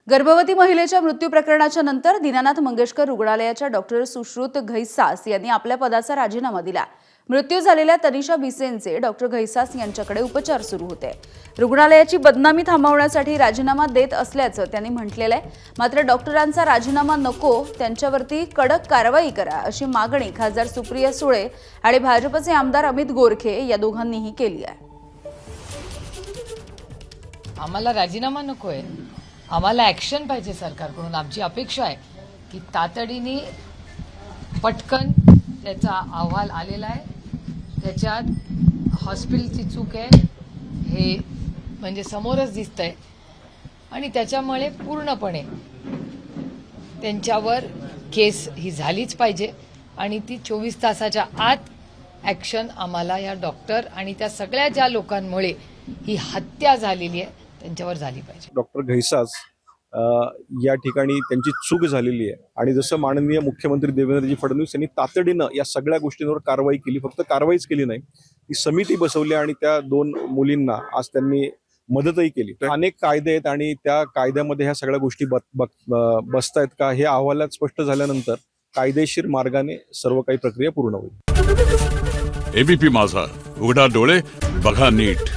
गर्भवती महिलेच्या मृत्यू प्रकरणाच्या नंतर दीनानाथ मंगेशकर रुग्णालयाच्या डॉक्टर सुश्रुत घैसास यांनी आपल्या पदाचा राजीनामा दिला। मृत्यू झालेल्या तनिषा बिसेनचे डॉक्टर घैसास यांच्याकडे उपचार सुरू होते। रुग्णालयाची बदनामी थांबवण्यासाठी राजीनामा देत असल्याचं त्यांनी म्हटलेलं आहे। मात्र डॉक्टरांचा राजीनामा नको, त्यांच्यावरती कडक कारवाई करा अशी मागणी खासदार सुप्रिया सुळे आणि भाजपचे आमदार अमित गोरखे या दोघांनीही केली आहे। आम्हाला राजीनामा नकोय, आम्हाला ॲक्शन पाहिजे सरकारकडून। आमची अपेक्षा आहे की तातडीने पटकन त्याचा अहवाल आलेला आहे, त्याच्यात हॉस्पिटलची चूक आहे हे म्हणजे समोरच दिसतंय आणि त्याच्यामुळे पूर्णपणे त्यांच्यावर केस ही झालीच पाहिजे आणि ती 24 तासाच्या आत ॲक्शन आम्हाला या डॉक्टर आणि त्या सगळ्या ज्या लोकांमुळे ही हत्या झालेली आहे त्यांच्यावर झाली पाहिजे। डॉक्टर घैसास या ठिकाणी त्यांची चूक झालेली आहे आणि जसं माननीय मुख्यमंत्री देवेंद्रजी फडणवीस यांनी तातडीनं या सगळ्या गोष्टींवर कारवाई केली, फक्त कारवाईच केली नाही, ती समिती बसवली आणि त्या दोन मुलींना आज त्यांनी मदतही केली। अनेक कायदे आहेत आणि त्या कायद्यामध्ये ह्या सगळ्या गोष्टी बसतायत का हे अहवालात स्पष्ट झाल्यानंतर कायदेशीर मार्गाने सर्व काही प्रक्रिया पूर्ण होईल। एबीपी माझा, उघडा डोळे बघा नीट।